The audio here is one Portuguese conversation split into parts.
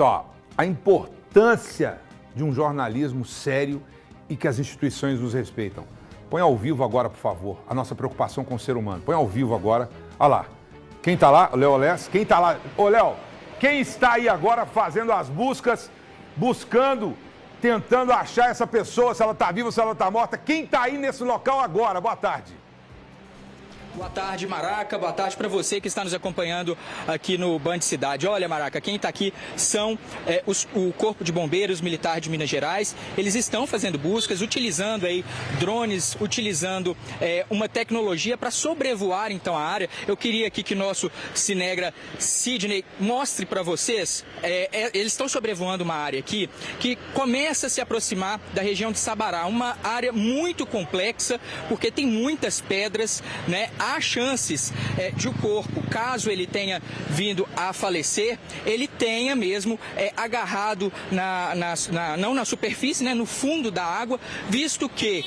só, a importância de um jornalismo sério e que as instituições nos respeitam. Põe ao vivo agora, por favor, a nossa preocupação com o ser humano. Põe ao vivo agora. Olha lá. Quem tá lá? O Léo Less. Quem tá lá? Ô, Léo, quem está aí agora fazendo as buscas, buscando, tentando achar essa pessoa, se ela tá viva ou se ela tá morta? Quem tá aí nesse local agora? Boa tarde. Boa tarde, Maraca. Boa tarde para você que está nos acompanhando aqui no Band Cidade. Olha, Maraca, quem está aqui são o Corpo de Bombeiros Militar de Minas Gerais. Eles estão fazendo buscas, utilizando aí drones, utilizando uma tecnologia para sobrevoar então a área. Eu queria aqui que nosso cinegra Sidney mostre para vocês. Eles estão sobrevoando uma área aqui que começa a se aproximar da região de Sabará, uma área muito complexa porque tem muitas pedras, né? Há chances de o corpo, caso ele tenha vindo a falecer, ele tenha mesmo agarrado não na superfície, né, no fundo da água, visto que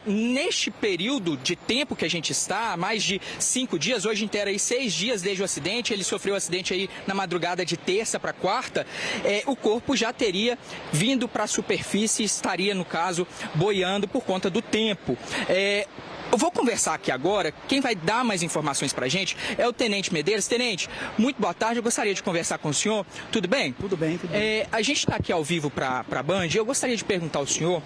neste período de tempo que a gente está, mais de 5 dias, hoje inteira aí 6 dias desde o acidente, ele sofreu o acidente aí na madrugada de terça para quarta, o corpo já teria vindo para a superfície e estaria, no caso, boiando por conta do tempo. Eu vou conversar aqui agora, quem vai dar mais informações pra gente é o Tenente Medeiros. Tenente, muito boa tarde, eu gostaria de conversar com o senhor, tudo bem? Tudo bem, tudo bem. A gente está aqui ao vivo para a Band e eu gostaria de perguntar ao senhor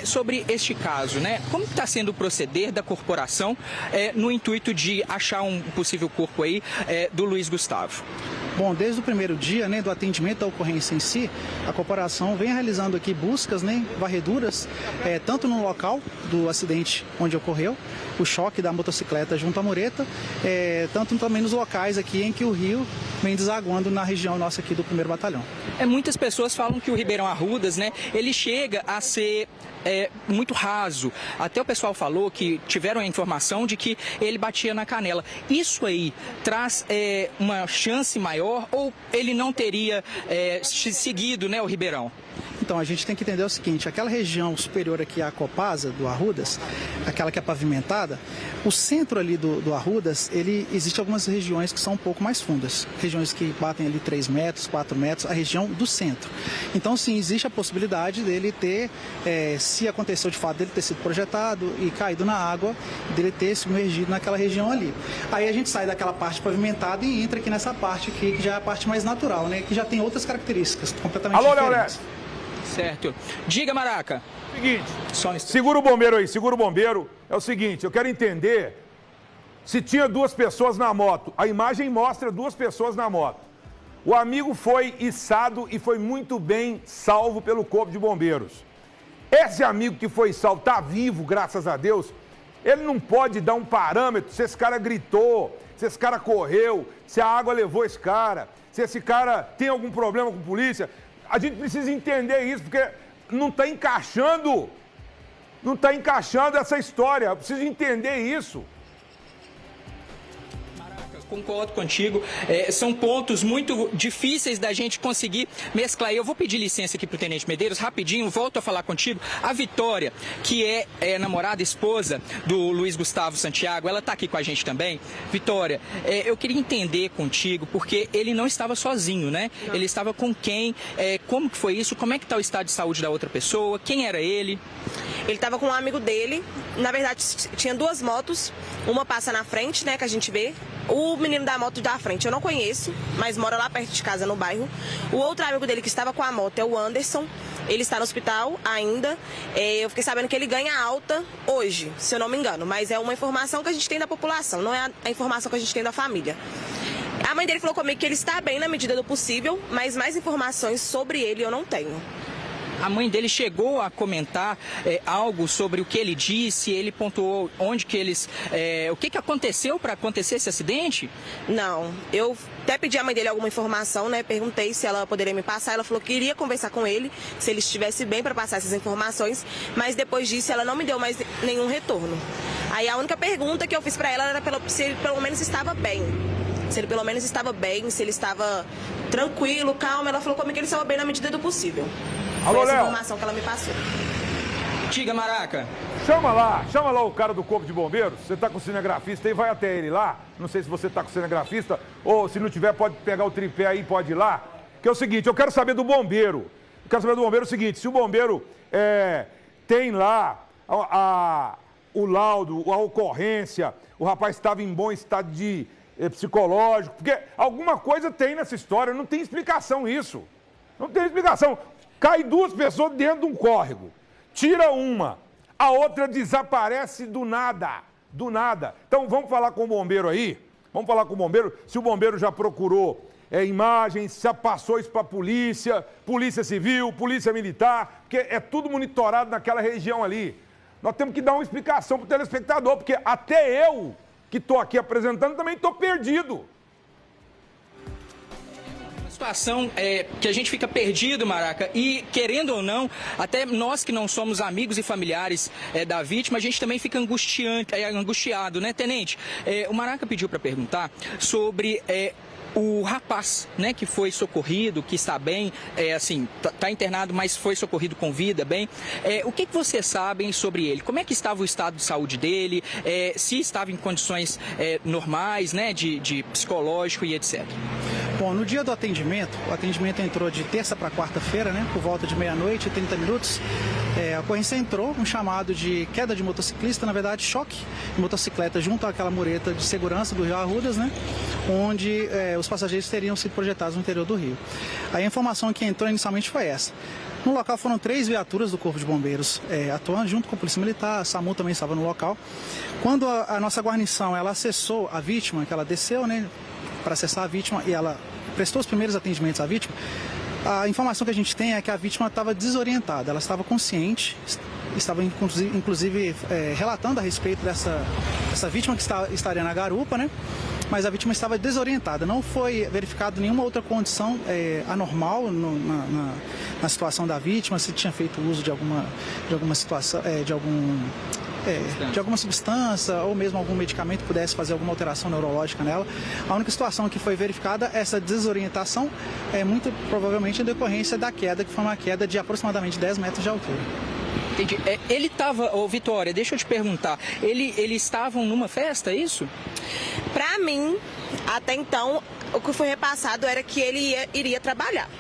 sobre este caso, né? Como está sendo o proceder da corporação no intuito de achar um possível corpo aí do Luiz Gustavo? Bom, desde o primeiro dia, né, do atendimento à ocorrência em si, a corporação vem realizando aqui buscas, né, varreduras, tanto no local do acidente onde ocorreu, o choque da motocicleta junto à mureta, tanto também nos locais aqui em que o rio vem desaguando na região nossa aqui do 1º Batalhão. Muitas pessoas falam que o Ribeirão Arrudas, né, ele chega a ser muito raso. Até o pessoal falou que tiveram a informação de que ele batia na canela. Isso aí traz uma chance maior ou ele não teria seguido, né, o Ribeirão? Então, a gente tem que entender o seguinte, aquela região superior aqui à Copasa, do Arrudas, aquela que é pavimentada, o centro ali do Arrudas, existe algumas regiões que são um pouco mais fundas, regiões que batem ali 3 metros, 4 metros, a região do centro. Então, sim, existe a possibilidade dele ter, se aconteceu de fato dele ter sido projetado e caído na água, dele ter submergido naquela região ali. Aí a gente sai daquela parte pavimentada e entra aqui nessa parte aqui, que já é a parte mais natural, né, que já tem outras características completamente diferentes. Certo. Diga, Maraca. Seguinte, segura o bombeiro aí, segura o bombeiro. É o seguinte, eu quero entender se tinha 2 pessoas na moto. A imagem mostra 2 pessoas na moto. O amigo foi içado e foi muito bem salvo pelo Corpo de Bombeiros. Esse amigo que foi salvo está vivo, graças a Deus. Ele não pode dar um parâmetro se esse cara gritou, se esse cara correu, se a água levou esse cara, se esse cara tem algum problema com a polícia. A gente precisa entender isso, porque não está encaixando essa história. Eu preciso entender isso. Concordo contigo, são pontos muito difíceis da gente conseguir mesclar. Eu vou pedir licença aqui para o Tenente Medeiros, rapidinho, volto a falar contigo. A Vitória, que é namorada, esposa do Luiz Gustavo Santiago, ela está aqui com a gente também. Vitória, eu queria entender contigo, porque ele não estava sozinho, né? Ele estava com quem? Como que foi isso? Como é que está o estado de saúde da outra pessoa? Quem era ele? Ele estava com um amigo dele, na verdade tinha 2 motos, uma passa na frente, né, que a gente vê. O menino da moto da frente eu não conheço, mas mora lá perto de casa, no bairro. O outro amigo dele que estava com a moto é o Anderson. Ele está no hospital ainda. Eu fiquei sabendo que ele ganha alta hoje, se eu não me engano. Mas é uma informação que a gente tem da população, não é a informação que a gente tem da família. A mãe dele falou comigo que ele está bem na medida do possível, mas mais informações sobre ele eu não tenho. A mãe dele chegou a comentar algo sobre o que ele disse, ele pontuou onde que eles... o que aconteceu para acontecer esse acidente? Não, eu até pedi à mãe dele alguma informação, né? Perguntei se ela poderia me passar, ela falou que iria conversar com ele, se ele estivesse bem para passar essas informações, mas depois disso ela não me deu mais nenhum retorno. Aí a única pergunta que eu fiz para ela era se ele pelo menos estava bem. Se ele pelo menos estava bem, se ele estava tranquilo, calmo. Ela falou comigo que ele estava bem na medida do possível. Alô, foi essa Léo. informação que ela me passou. Diga, Maraca. Chama lá o cara do Corpo de Bombeiros. Você tá com o cinegrafista aí, vai até ele lá. Não sei se você tá com o cinegrafista ou se não tiver, pode pegar o tripé aí, pode ir lá. que é o seguinte, eu quero saber do bombeiro. Eu quero saber do bombeiro o seguinte, se o bombeiro tem lá o laudo, a ocorrência, o rapaz estava em bom estado de psicológico, porque alguma coisa tem nessa história, não tem explicação isso. Não tem explicação. Cai 2 pessoas dentro de um córrego, tira uma, a outra desaparece do nada, do nada. Então vamos falar com o bombeiro aí, vamos falar com o bombeiro, se o bombeiro já procurou imagens, já passou isso para a polícia, polícia civil, polícia militar, porque é tudo monitorado naquela região ali. Nós temos que dar uma explicação para o telespectador, porque até eu, que estou aqui apresentando, também estou perdido. Situação que a gente fica perdido, Maraca, e querendo ou não, até nós que não somos amigos e familiares da vítima, a gente também fica angustiado, né, Tenente? O Maraca pediu para perguntar sobre o rapaz, né, que foi socorrido, que está bem, assim, está internado, mas foi socorrido com vida, bem. O que vocês sabem sobre ele? Como é que estava o estado de saúde dele? Se estava em condições normais, né, de psicológico e etc. Bom, no dia do atendimento, o atendimento entrou de terça para quarta-feira, né, por volta de meia-noite e 30 minutos. A ocorrência entrou, um chamado de queda de motociclista, na verdade, choque de motocicleta junto àquela mureta de segurança do Rio Arrudas, né, onde os passageiros teriam sido projetados no interior do rio. A informação que entrou inicialmente foi essa. No local foram 3 viaturas do Corpo de Bombeiros atuando junto com a Polícia Militar, a SAMU também estava no local. Quando a nossa guarnição ela acessou a vítima, que ela desceu, né, para acessar a vítima e ela prestou os primeiros atendimentos à vítima, a informação que a gente tem é que a vítima estava desorientada, ela estava consciente, estava inclusive relatando a respeito dessa vítima que estaria na garupa, né? Mas a vítima estava desorientada, não foi verificado nenhuma outra condição anormal na situação da vítima, se tinha feito uso de alguma situação, de alguma substância ou mesmo algum medicamento que pudesse fazer alguma alteração neurológica nela. A única situação que foi verificada, essa desorientação, muito provavelmente em decorrência da queda, que foi uma queda de aproximadamente 10 metros de altura. Entendi. Ele estava, Vitória, deixa eu te perguntar, eles estavam numa festa, é isso? Pra mim, até então, o que foi repassado era que ele iria trabalhar.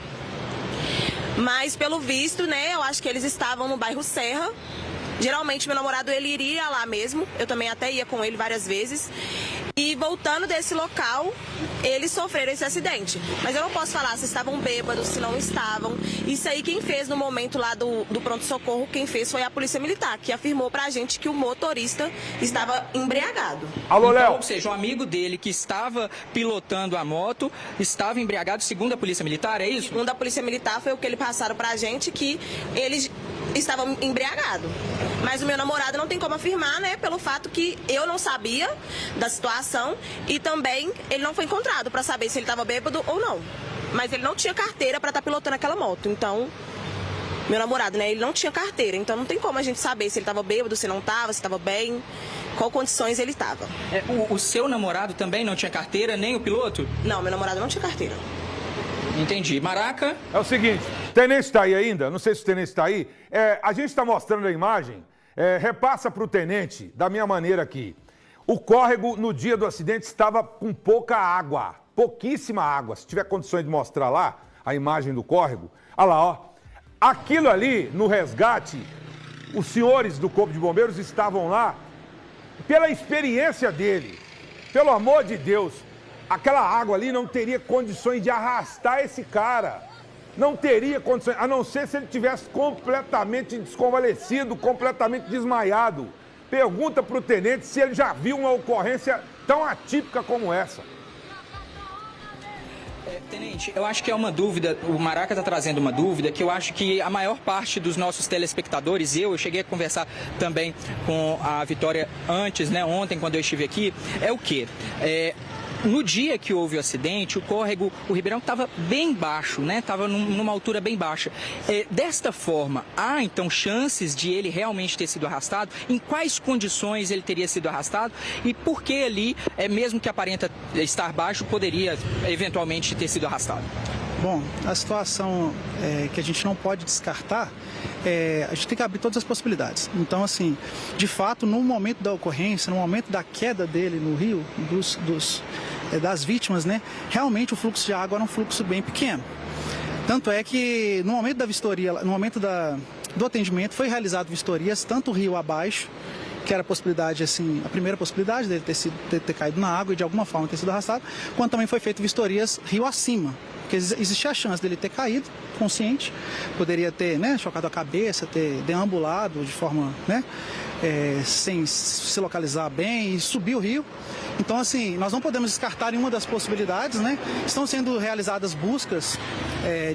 Mas, pelo visto, né, eu acho que eles estavam no bairro Serra. Geralmente, meu namorado, ele iria lá mesmo. Eu também até ia com ele várias vezes. E voltando desse local, eles sofreram esse acidente. Mas eu não posso falar se estavam bêbados, se não estavam. Isso aí quem fez no momento lá do pronto-socorro, quem fez foi a Polícia Militar, que afirmou pra gente que o motorista estava embriagado. Alô, Léo? Então, ou seja, um amigo dele que estava pilotando a moto estava embriagado, segundo a Polícia Militar, é isso? Segundo a Polícia Militar, foi o que eles passaram pra gente, que eles estavam embriagados. Mas o meu namorado não tem como afirmar, né, pelo fato que eu não sabia da situação e também ele não foi encontrado para saber se ele estava bêbado ou não. Mas ele não tinha carteira para estar pilotando aquela moto. Então, meu namorado, né, ele não tinha carteira. Então não tem como a gente saber se ele estava bêbado, se não estava, se estava bem, qual condições ele estava. O seu namorado também não tinha carteira, nem o piloto? Não, meu namorado não tinha carteira. Entendi. Maraca? É o seguinte, o tenente está aí ainda? Não sei se o tenente está aí. A gente está mostrando a imagem. Repassa para o tenente, da minha maneira aqui. O córrego, no dia do acidente, estava com pouca água. Pouquíssima água. Se tiver condições de mostrar lá a imagem do córrego. Olha lá, ó. Aquilo ali, no resgate, os senhores do Corpo de Bombeiros estavam lá pela experiência dele. Pelo amor de Deus. Aquela água ali não teria condições de arrastar esse cara. Não teria condições, a não ser se ele tivesse completamente desconvalescido, completamente desmaiado. Pergunta para o tenente se ele já viu uma ocorrência tão atípica como essa. Tenente, eu acho que é uma dúvida, o Maraca está trazendo uma dúvida que eu acho que a maior parte dos nossos telespectadores, eu cheguei a conversar também com a Vitória antes, né, ontem quando eu estive aqui, é o quê? No dia que houve o acidente, o córrego, o Ribeirão estava bem baixo, né? Estava numa altura bem baixa. Desta forma, há então chances de ele realmente ter sido arrastado? Em quais condições ele teria sido arrastado? E por que ali, mesmo que aparenta estar baixo, poderia eventualmente ter sido arrastado? Bom, a situação que a gente não pode descartar, a gente tem que abrir todas as possibilidades. Então, assim, de fato, no momento da ocorrência, no momento da queda dele no rio, das vítimas, né, realmente o fluxo de água era um fluxo bem pequeno. Tanto é que no momento da vistoria, no momento do atendimento, foi realizado vistorias, tanto o rio abaixo, que era a possibilidade, assim, a primeira possibilidade dele ter caído na água e de alguma forma ter sido arrastado, quanto também foi feito vistorias rio acima, porque existia a chance dele ter caído consciente, poderia ter, né, chocado a cabeça, ter deambulado de forma, né, sem se localizar bem e subir o rio. Então, assim, nós não podemos descartar nenhuma das possibilidades, né? Estão sendo realizadas buscas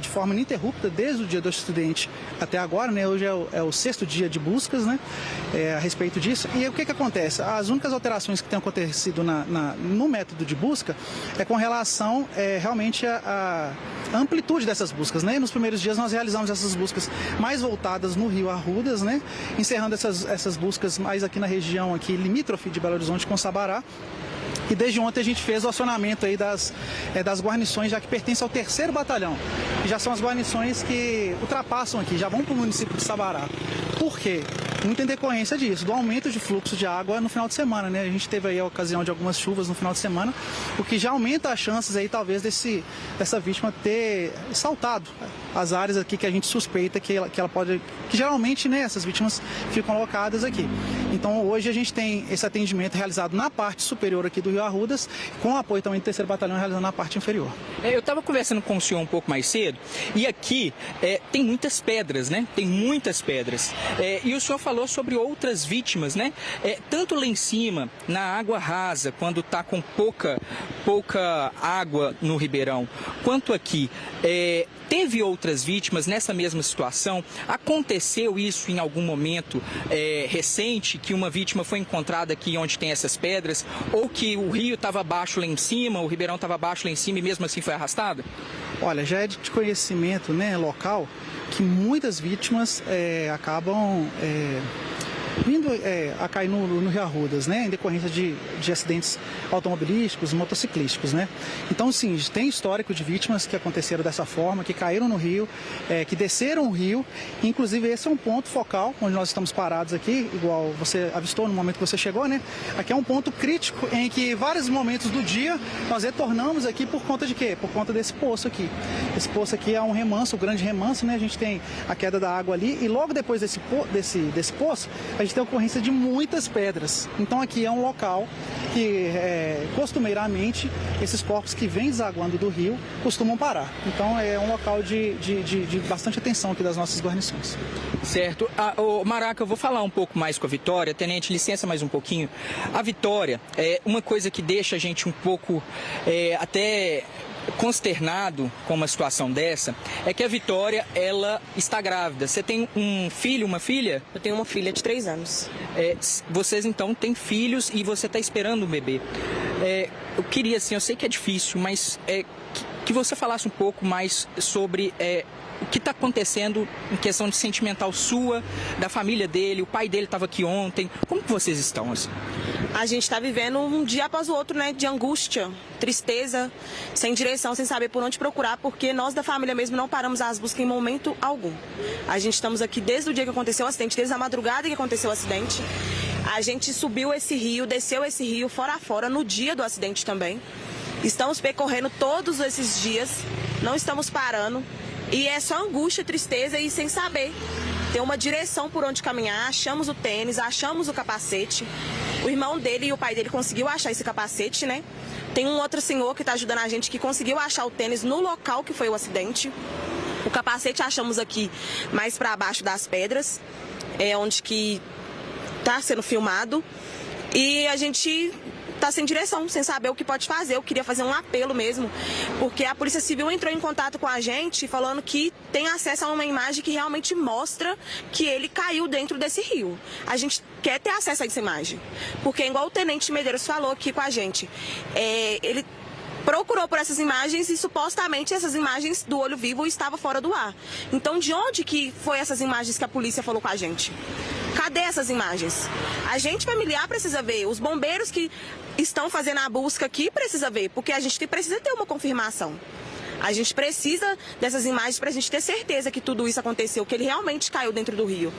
de forma ininterrupta desde o dia do acidente até agora, né? Hoje é o 6º dia de buscas, né? A respeito disso. E o que acontece? As únicas alterações que têm acontecido no método de busca é com relação realmente à amplitude dessas buscas, né? Nos primeiros dias nós realizamos essas buscas mais voltadas no rio Arrudas, né? Encerrando essas buscas mais aqui na região aqui limítrofe de Belo Horizonte com Sabará. E desde ontem a gente fez o acionamento aí das guarnições, já que pertence ao 3º batalhão. E já são as guarnições que ultrapassam aqui, já vão para o município de Sabará. Por quê? Muito em decorrência disso, do aumento de fluxo de água no final de semana, né? A gente teve aí a ocasião de algumas chuvas no final de semana, o que já aumenta as chances aí, talvez, dessa vítima ter saltado as áreas aqui que a gente suspeita que ela pode... Que geralmente, né, essas vítimas ficam alocadas aqui. Então, hoje a gente tem esse atendimento realizado na parte superior aqui do Rio Arrudas, com o apoio também do 3º Batalhão realizando na parte inferior. Eu estava conversando com o senhor um pouco mais cedo, e aqui tem muitas pedras, né? Tem muitas pedras. E o senhor falou sobre outras vítimas, né? Tanto lá em cima, na água rasa, quando está com pouca água no ribeirão, quanto aqui. Teve outras vítimas nessa mesma situação? Aconteceu isso em algum momento recente, que uma vítima foi encontrada aqui onde tem essas pedras, ou que o rio estava baixo lá em cima, o ribeirão estava baixo lá em cima e mesmo assim foi arrastada? Olha, já é de conhecimento, né, local, que muitas vítimas acabam vindo a cair no Rio Arrudas, né, em decorrência de acidentes automobilísticos, motociclísticos, né. Então, sim, tem histórico de vítimas que aconteceram dessa forma, que caíram no rio, que desceram o rio. Inclusive, esse é um ponto focal, onde nós estamos parados aqui, igual você avistou no momento que você chegou, né. Aqui é um ponto crítico em que vários momentos do dia nós retornamos aqui por conta de quê? Por conta desse poço aqui. Esse poço aqui é um remanso, um grande remanso, né. A gente tem a queda da água ali e logo depois desse poço, a gente tem a ocorrência de muitas pedras. Então aqui é um local que costumeiramente esses corpos que vêm desaguando do rio costumam parar. Então é um local de bastante atenção aqui das nossas guarnições. Certo. Maraca, eu vou falar um pouco mais com a Vitória. Tenente, licença mais um pouquinho. A Vitória é uma coisa que deixa a gente um pouco até consternado com uma situação dessa, é que a Vitória, ela está grávida. Você tem um filho, uma filha? Eu tenho uma filha de 3 anos. Vocês então têm filhos e você está esperando um bebê. Eu queria, assim, eu sei que é difícil, mas que você falasse um pouco mais sobre o que está acontecendo em questão de sentimental sua, da família dele. O pai dele estava aqui ontem. Como que vocês estão, assim? A gente está vivendo um dia após o outro, né, de angústia, tristeza, sem direção, sem saber por onde procurar, porque nós da família mesmo não paramos as buscas em momento algum. A gente estamos aqui desde o dia que aconteceu o acidente, desde a madrugada que aconteceu o acidente. A gente subiu esse rio, desceu esse rio fora a fora no dia do acidente também. Estamos percorrendo todos esses dias, não estamos parando. E é só angústia, tristeza e sem saber. Ter uma direção por onde caminhar. Achamos o tênis, achamos o capacete. O irmão dele e o pai dele conseguiu achar esse capacete, né? Tem um outro senhor que está ajudando a gente que conseguiu achar o tênis no local que foi o acidente. O capacete achamos aqui mais para baixo das pedras, onde que está sendo filmado. E a gente está sem direção, sem saber o que pode fazer. Eu queria fazer um apelo mesmo, porque a Polícia Civil entrou em contato com a gente falando que tem acesso a uma imagem que realmente mostra que ele caiu dentro desse rio. A gente quer ter acesso a essa imagem, porque igual o Tenente Medeiros falou aqui com a gente, ele procurou por essas imagens e supostamente essas imagens do olho vivo estavam fora do ar. Então, de onde que foi essas imagens que a polícia falou com a gente? Cadê essas imagens? A gente familiar precisa ver, os bombeiros que estão fazendo a busca aqui precisa ver, porque a gente precisa ter uma confirmação. A gente precisa dessas imagens para a gente ter certeza que tudo isso aconteceu, que ele realmente caiu dentro do rio.